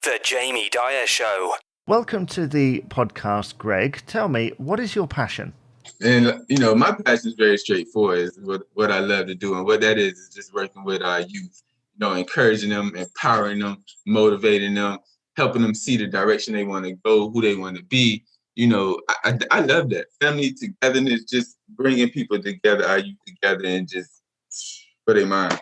The Jamie Dyer Show. Welcome to the podcast, Greg. Tell me, what is your passion? And my passion is very straightforward. Is what I love to do, and what that is just working with our youth. Encouraging them, empowering them, motivating them, helping them see the direction they want to go, who they want to be. I love that family togetherness, just bringing people together, our youth together, and just for their mind.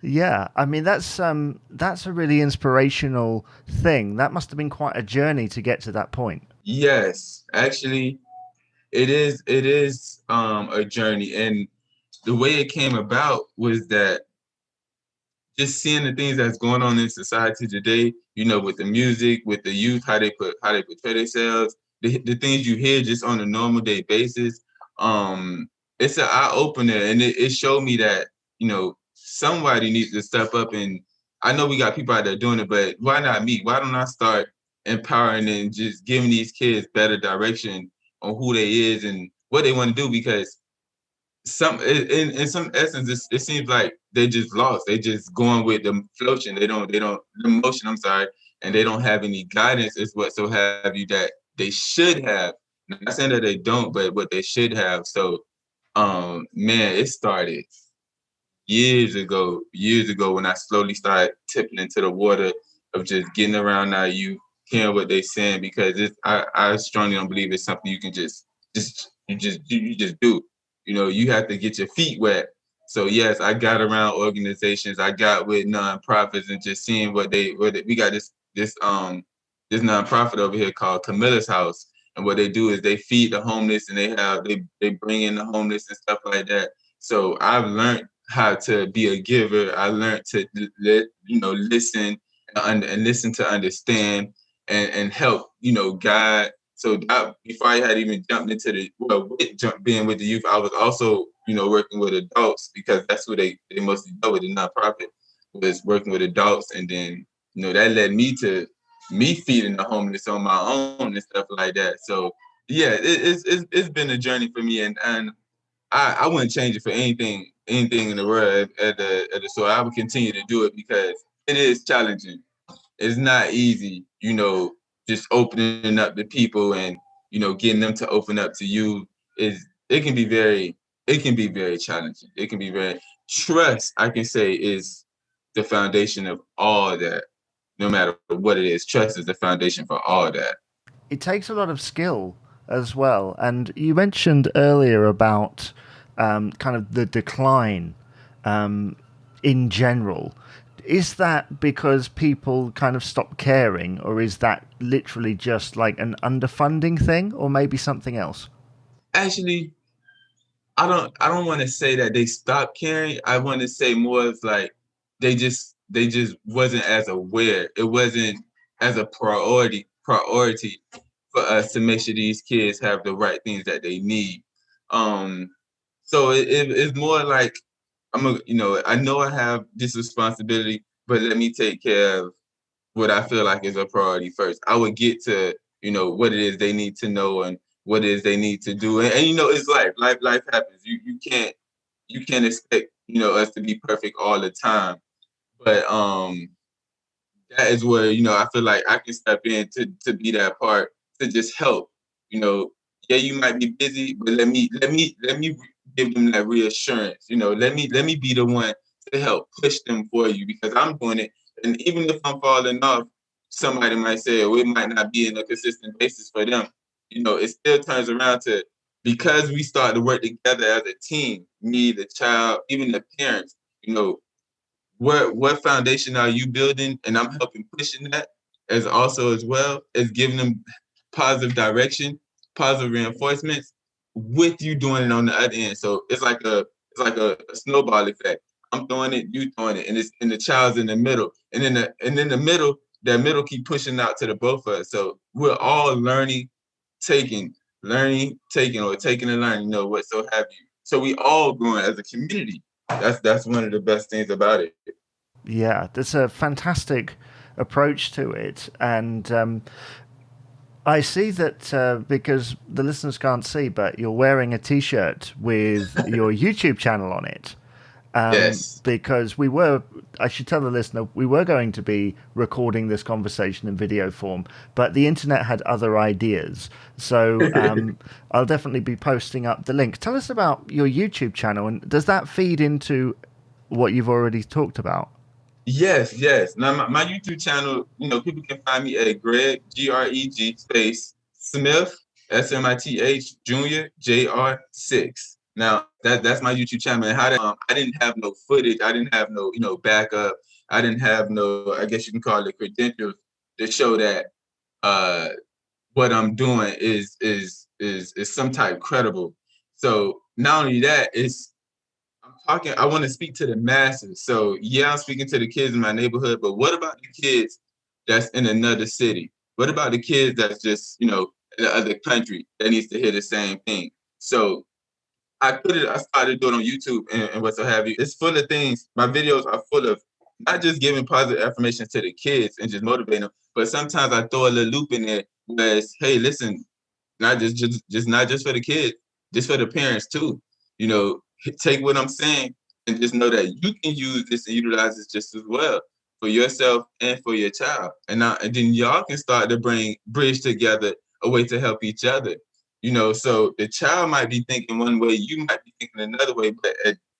Yeah, I mean that's a really inspirational thing. That must have been quite a journey to get to that point. Yes, actually, it is. It is a journey, and the way it came about was that just seeing the things that's going on in society today, with the music, with the youth, how they portray themselves, the things you hear just on a normal day basis. It's an eye opener, and it showed me that somebody needs to step up. And I know we got people out there doing it, but why not me? Why don't I start empowering and just giving these kids better direction on who they is and what they want to do? Because in some essence, it seems like they just lost. They just going with the floating. They don't the motion. I'm sorry, and they don't have any guidance. Is what so have you that they should have. Not saying that they don't, but what they should have. So, man, it started years ago when I slowly started tipping into the water of just getting around our youth, hearing what they saying, because I strongly don't believe it's something you can just do. You have to get your feet wet. So yes, I got around organizations, I got with nonprofits, and just seeing we got this nonprofit over here called Camilla's House. And what they do is they feed the homeless, and they bring in the homeless and stuff like that. So I've learned how to be a giver. I learned to listen and listen to understand and help, guide. So that, before I had even jumped into being with the youth, I was also, working with adults, because that's what they mostly do with the nonprofit, was working with adults. And then, that led me to me feeding the homeless on my own and stuff like that. So yeah, it's been a journey for me, and I wouldn't change it for anything in the world at the store. I would continue to do it because it is challenging. It's not easy, just opening up to people and getting them to open up to you. It can be very challenging. It can be very trust, I can say, is the foundation of all that. No matter what it is, trust is the foundation for all that. It takes a lot of skill as well. And you mentioned earlier about kind of the decline in general. Is that because people kind of stop caring, or is that literally just like an underfunding thing, or maybe something else? Actually, I don't want to say that they stopped caring. I want to say more of like they just wasn't as aware. It wasn't as a priority for us to make sure these kids have the right things that they need. Um, so it's more like I know I have this responsibility, but let me take care of what I feel like is a priority first. I would get to, what it is they need to know and what it is they need to do. And it's life. Life happens. You can't expect, us to be perfect all the time. But that is where, I feel like I can step in to be that part, to just help. You know, yeah, you might be busy, but let me give them that reassurance. Let me be the one to help push them for you, because I'm doing it. And even if I'm falling off, somebody might say, oh, it might not be in a consistent basis for them. It still turns around to, because we start to work together as a team, me, the child, even the parents, what foundation are you building? And I'm helping pushing that, as also as well as giving them positive direction, positive reinforcements, with you doing it on the other end. So it's like a snowball effect. I'm throwing it, you throwing it, and the child's in the middle. And then the middle, that middle keep pushing out to the both of us. So we're all learning, taking, or taking and learning, what so have you. So we all growing as a community. That's one of the best things about it. Yeah, that's a fantastic approach to it. And I see that because the listeners can't see, but you're wearing a T-shirt with your YouTube channel on it. Yes. Because I should tell the listener, we were going to be recording this conversation in video form, but the internet had other ideas. So I'll definitely be posting up the link. Tell us about your YouTube channel, and does that feed into what you've already talked about? Yes, yes. Now my YouTube channel, people can find me at Greg Greg space Smith Smith Junior Jr. Now that's my YouTube channel. And I didn't have no footage, I didn't have no backup, I didn't have no, I guess you can call it, credentials to show that uh what I'm doing is some type credible. So not only that, I want to speak to the masses. So yeah, I'm speaking to the kids in my neighborhood, but what about the kids that's in another city? What about the kids that's just, in the other country that needs to hear the same thing? So I started doing on YouTube and what so have you. It's full of things. My videos are full of not just giving positive affirmations to the kids and just motivating them, but sometimes I throw a little loop in there where it's, hey, listen, not just not just for the kids, just for the parents too. You know, take what I'm saying and just know that you can use this and utilize this just as well for yourself and for your child. And then y'all can start to bridge together a way to help each other. So the child might be thinking one way, you might be thinking another way, but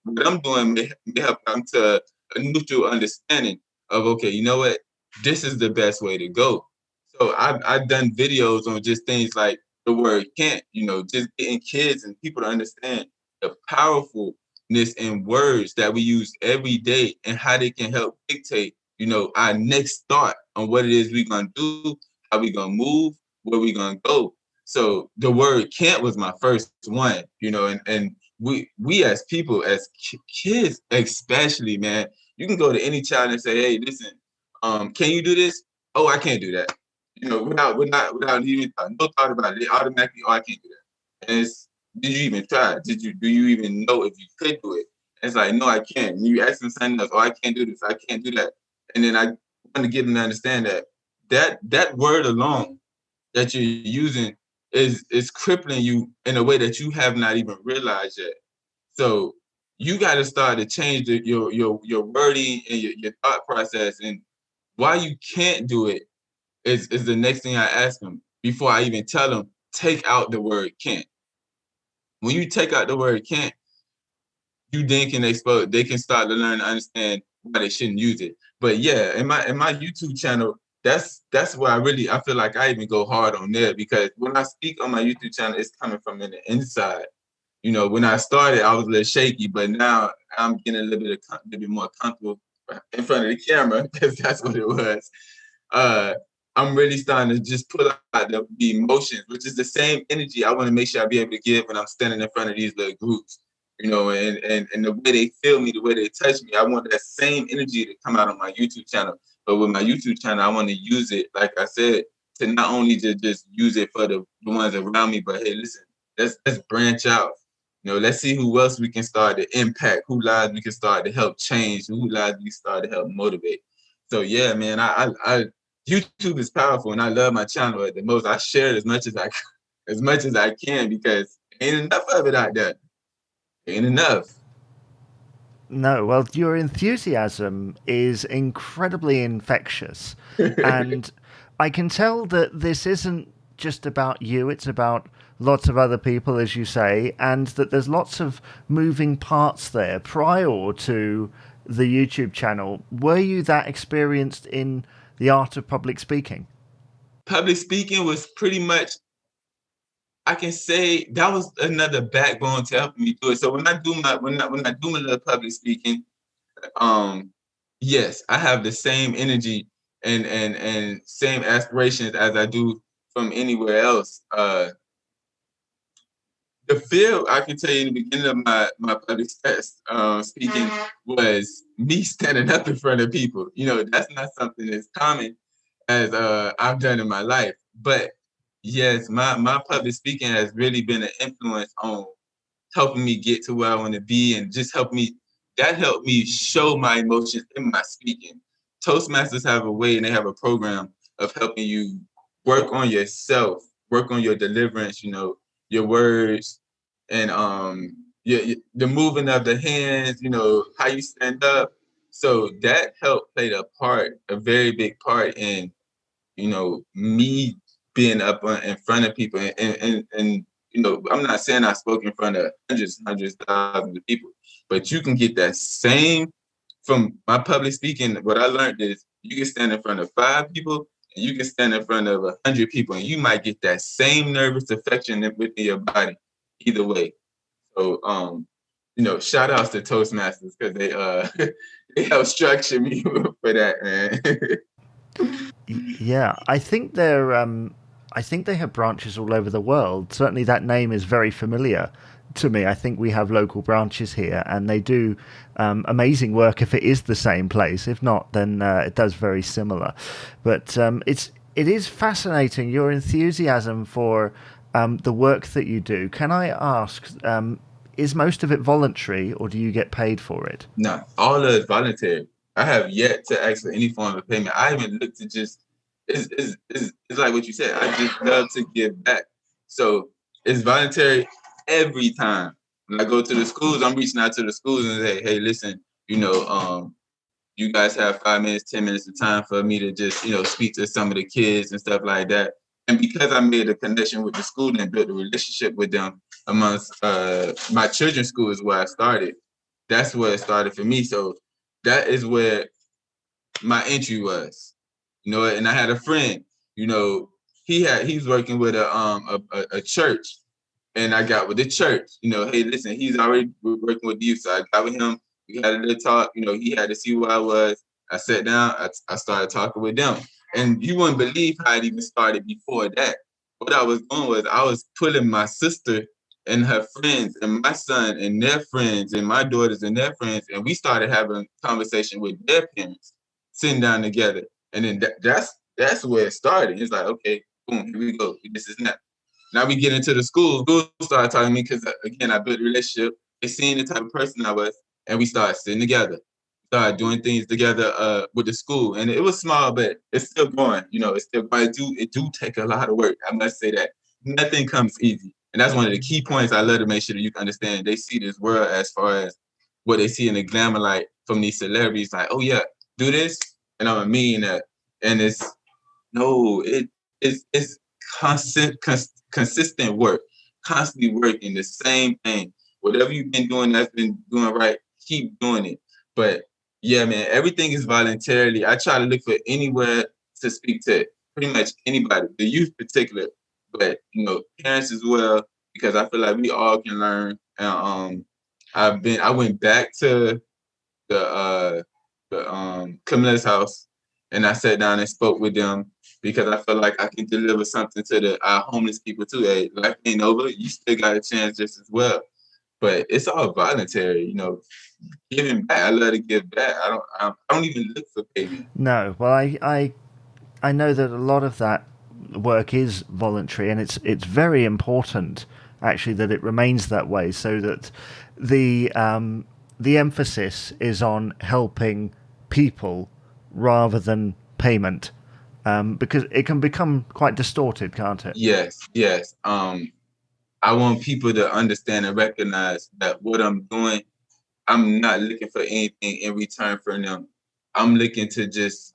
what I'm doing may help them to a neutral understanding of, okay, you know what, this is the best way to go. So I've done videos on just things like the word can't, just getting kids and people to understand the powerfulness in words that we use every day and how they can help dictate, our next thought on what it is we're going to do, how we're going to move, where we're going to go. So the word can't was my first one, and we as people, as kids especially, man, you can go to any child and say, hey, listen, can you do this? Oh, I can't do that. Without even no thought about it, they automatically, oh, I can't do that. And did you even try? Do you even know if you could do it? And it's like, no, I can't. And you ask them something else, oh, I can't do this, I can't do that. And then I want to get them to understand that word alone that you're using is crippling you in a way that you have not even realized yet. So you got to start to change your wording and your thought process. And why you can't do it is the next thing I ask them before I even tell them, take out the word can't. When you take out the word can't, you then can expose, they can start to learn to understand why they shouldn't use it. But yeah, in my YouTube channel, that's where I feel like I even go hard on there, because when I speak on my YouTube channel, it's coming from the inside. When I started, I was a little shaky, but now I'm getting a little bit more comfortable in front of the camera, because that's what it was. I'm really starting to just put out the emotions, which is the same energy I want to make sure I be able to give when I'm standing in front of these little groups, and the way they feel me, the way they touch me. I want that same energy to come out on my YouTube channel. But with my YouTube channel, I want to use it, like I said, to not only just use it for the ones around me, but hey, listen, let's branch out. Let's see who else we can start to impact, who lives we can start to help change, who lives we start to help motivate. So yeah, man, I YouTube is powerful, and I love my channel at the most. I share it as much as I can, because ain't enough of it out there. Ain't enough. No, well, your enthusiasm is incredibly infectious. And I can tell that this isn't just about you, it's about lots of other people, as you say, and that there's lots of moving parts there. Prior to the YouTube channel, were you that experienced in the art of public speaking? Public speaking was pretty much, I can say, that was another backbone to helping me do it. So when I do my little public speaking, yes, I have the same energy and same aspirations as I do from anywhere else. The fear, I can tell you, in the beginning of my public speaking, was me standing up in front of people. That's not something as common as I've done in my life. But yes, my public speaking has really been an influence on helping me get to where I want to be, and just helped me show my emotions in my speaking. Toastmasters have a way, and they have a program of helping you work on yourself, work on your deliverance, your words, and the moving of the hands, how you stand up. So that helped play a very big part in, me being up in front of people. And I'm not saying I spoke in front of hundreds, thousands of people, but you can get that same from my public speaking. What I learned is you can stand in front of 5 people and you can stand in front of 100 people, and you might get that same nervous affection within your body either way. So, shout outs to Toastmasters because they they help structure me for that, man. Yeah, I think they have branches all over the world. Certainly, that name is very familiar to me. I think we have local branches here, and they do amazing work. If it is the same place, if not, then it does very similar. But it is fascinating your enthusiasm for the work that you do. Can I ask? Is most of it voluntary, or do you get paid for it? No, all of it's voluntary. I have yet to ask for any form of payment. I even look to just it's like what you said. I just love to give back. So it's voluntary every time. When I go to the schools, I'm reaching out to the schools and say, hey, listen, you guys have 5 minutes, 10 minutes of time for me to just, speak to some of the kids and stuff like that. And because I made a connection with the school and built a relationship with them amongst my children's school is where I started. That's where it started for me. So that is where my entry was, and I had a friend, he's working with a church, and I got with the church, hey, listen, he's already working with you. So I got with him. We had a little talk, he had to see who I was. I sat down, I started talking with them. And you wouldn't believe how it even started before that. What I was doing was I was pulling my sister and her friends and my son and their friends and my daughters and their friends. And we started having a conversation with their parents, sitting down together. And then that's where it started. It's like, okay, boom, here we go. This is now we get into the school. School started talking to me because, again, I built a relationship. They seen the type of person I was, and we started sitting together. Started doing things together with the school. And it was small, but it's still going. It's still going. It do take a lot of work. I must say that. Nothing comes easy. And that's one of the key points I love to make sure that you can understand. They see this world as far as what they see in the glamour light from these celebrities. Like, oh, yeah, do this, and I'm a millionaire. And it's consistent work, constantly working the same thing. Whatever you've been doing that's been doing right, keep doing it. But yeah, man, everything is voluntarily. I try to look for anywhere to speak to pretty much anybody, the youth particular, but parents as well, because I feel like we all can learn. And I went back to the Camilla's house, and I sat down and spoke with them because I felt like I can deliver something to our homeless people too. Hey, life ain't over. You still got a chance just as well. But it's all voluntary, giving back. I love to give back. I don't even look for payment. No, well, I know that a lot of that work is voluntary, and it's very important actually that it remains that way, so that the emphasis is on helping people rather than payment, because it can become quite distorted, can't it? Yes. I want people to understand and recognize that what I'm doing, I'm not looking for anything in return from them. I'm looking to just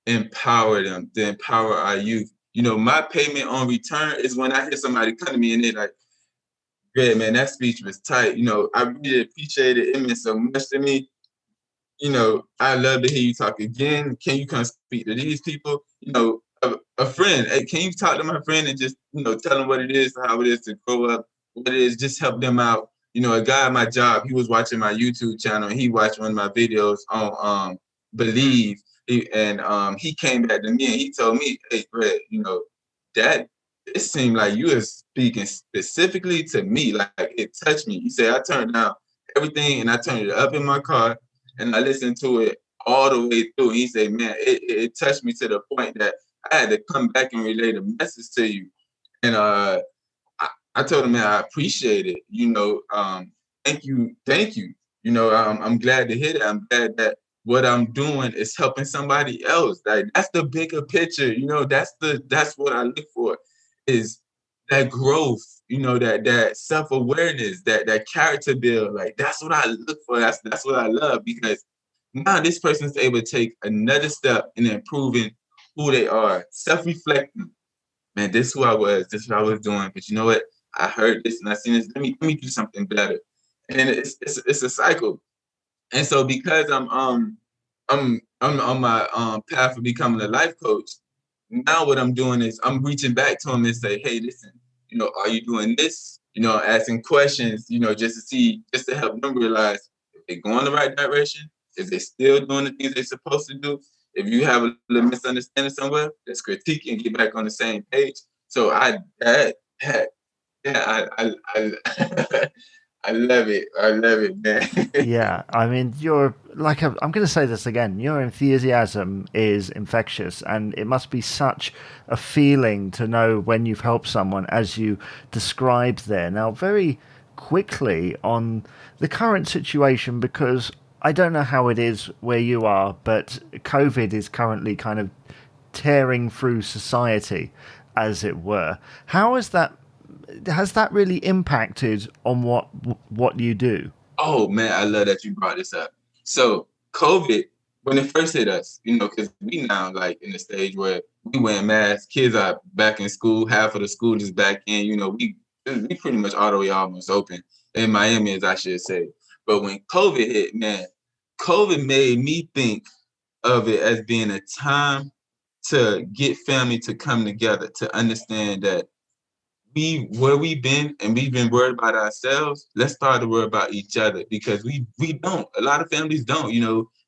empower them, to empower our youth. My payment on return is when I hear somebody come to me and they're like, great, man, that speech was tight. I really appreciate it. It meant so much to me. I love to hear you talk again. Can you come speak to these people? A friend. Hey, can you talk to my friend and just, tell them what it is, how it is to grow up, what it is, just help them out. A guy at my job, he was watching my YouTube channel and he watched one of my videos on Believe. He came back to me and he told me, hey, Fred, that it seemed like you were speaking specifically to me, like it touched me. He said, I turned down everything and I turned it up in my car and I listened to it all the way through. He said, man, it touched me to the point that I had to come back and relay the message to you. And I told him, man, I appreciate it. Thank you. I'm glad to hear that. I'm glad that what I'm doing is helping somebody else. Like that's the bigger picture. That's what I look for is that growth, that self-awareness, that character build. Like that's what I look for. That's what I love, because now this person's able to take another step in improving who they are, self-reflecting. Man, this is who I was, this is what I was doing. But you know what? I heard this and I seen this. Let me do something better. And it's a cycle. And so because I'm on my path of becoming a life coach, now what I'm doing is I'm reaching back to them and say, hey, listen, are you doing this? Asking questions, just to help them realize if they're going the right direction, if they're still doing the things they're supposed to do. If you have a little misunderstanding somewhere, let's critique and get back on the same page. So I I love it. I love it, man. Yeah, I mean, you're like, I'm going to say this again. Your enthusiasm is infectious, and it must be such a feeling to know when you've helped someone, as you described there. Now, very quickly on the current situation, because I don't know how it is where you are, but COVID is currently kind of tearing through society, as it were. How has that really impacted on what you do? Oh man, I love that you brought this up. So COVID, when it first hit us, because we now like in the stage where we wear masks, kids are back in school, half of the school is back in. We pretty much all the way almost open in Miami, as I should say. But when COVID hit, man, COVID made me think of it as being a time to get family to come together, to understand that where we've been and we've been worried about ourselves, let's start to worry about each other, because we don't. A lot of families don't.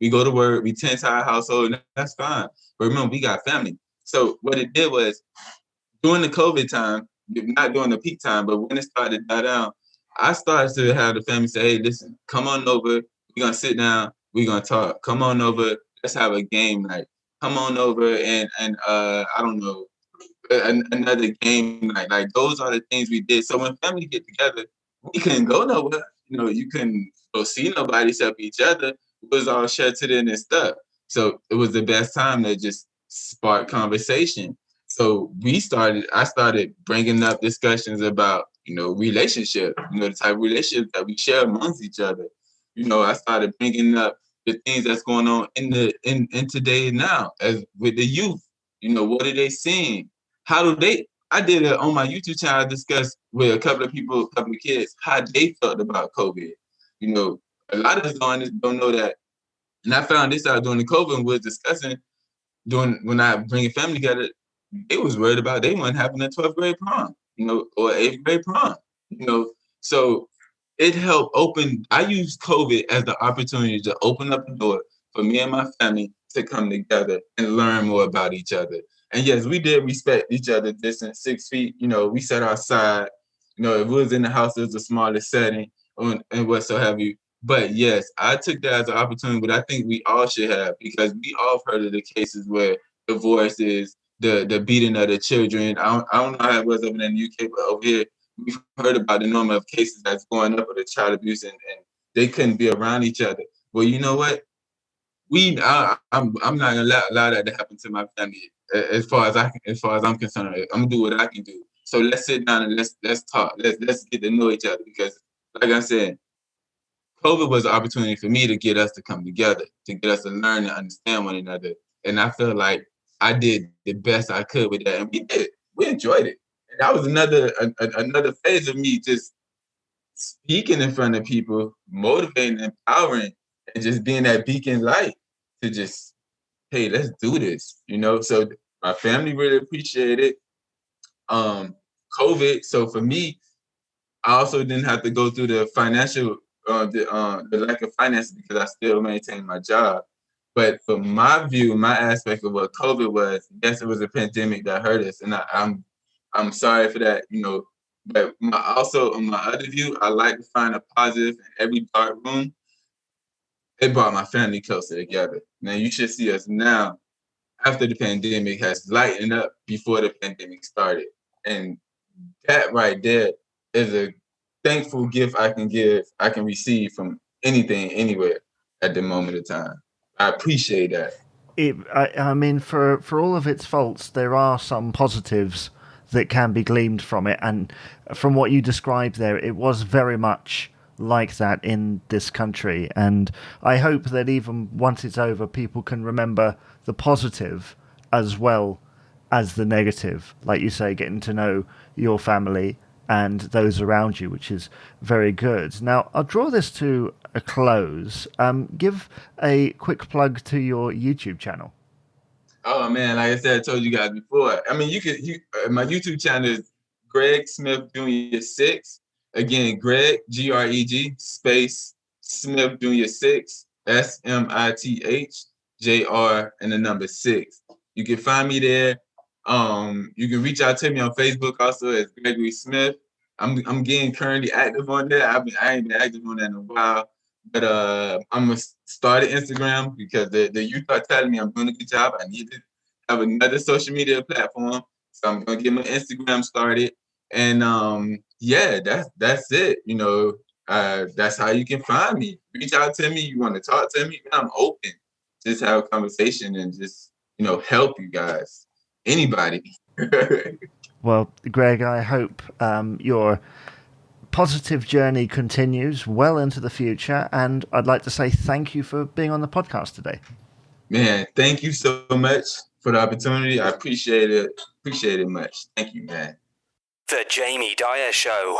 We go to work, we tend to our household, and that's fine. But remember, we got family. So what it did was, during the COVID time, not during the peak time, but when it started to die down, I started to have the family say, hey, listen, come on over. We're going to sit down. We're going to talk. Come on over. Let's have a game night. Come on over and I don't know, another game night. Like those are the things we did. So when family get together, we couldn't go nowhere. You couldn't go see nobody except each other. It was all sheltered in and stuff. So it was the best time to just spark conversation. So I started bringing up discussions about, relationship, the type of relationships that we share amongst each other. I started bringing up the things that's going on in today now, as with the youth. What are they seeing? How do they? I did it on my YouTube channel. I discussed with a couple of people, a couple of kids, how they felt about COVID. A lot of us don't know that. And I found this out during the COVID and was discussing when I bring a family together. They was worried about they weren't having a 12th grade prom, or 8th grade prom, So it helped open. I used COVID as the opportunity to open up the door for me and my family to come together and learn more about each other. And yes, we did respect each other distance, 6 feet. We sat outside. If it was in the house, it was a smaller setting and what so have you. But yes, I took that as an opportunity, but I think we all should have, because we all heard of the cases where divorces, the beating of the children. I don't know how it was over in the UK, but over here, we've heard about the number of cases that's going up with the child abuse, and they couldn't be around each other. Well, you know what? I'm not gonna allow that to happen to my family. As far as I'm concerned, I'm gonna do what I can do. So let's sit down and let's talk. Let's get to know each other, because, like I said, COVID was an opportunity for me to get us to come together, to get us to learn and understand one another. And I feel like I did the best I could with that, and we did. We enjoyed it. And that was another phase of me just speaking in front of people, motivating, empowering, and just being that beacon light to just, hey, let's do this. So my family really appreciated it. COVID. So for me, I also didn't have to go through the financial, the lack of finance, because I still maintain my job. But for my view, my aspect of what COVID was, yes, it was a pandemic that hurt us, and I'm sorry for that, But also on my other view, I like to find a positive in every dark room. It brought my family closer together. Now you should see us now, after the pandemic has lightened up before the pandemic started, and that right there is a thankful gift I can receive from anything, anywhere at the moment of time. I appreciate that. I mean, for all of its faults, there are some positives that can be gleaned from it. And from what you described there, it was very much like that in this country. And I hope that even once it's over, people can remember the positive as well as the negative. Like you say, getting to know your family and those around you, which is very good. Now, I'll draw this to a close. Give a quick plug to your YouTube channel. Oh man, like I said, I told you guys before. I mean, my YouTube channel is Greg Smith Jr. 6. Again, Greg, Greg, space Smith Jr. 6, SMITH and the number 6. You can find me there. You can reach out to me on Facebook also as Gregory Smith. I'm getting currently active on there. I ain't been active on that in a while, but I'm gonna start an Instagram because the youth are telling me I'm doing a good job. I need to have another social media platform, so I'm gonna get my Instagram started. And yeah, that's it. You know, that's how you can find me. Reach out to me. You want to talk to me? I'm open. Just have a conversation and just help you guys. Anybody. Well, Greg, I hope your positive journey continues well into the future, and I'd like to say thank you for being on the podcast today. Man, thank you so much for the opportunity. I appreciate it. Appreciate it much. Thank you, man. The Jamie Dyer Show.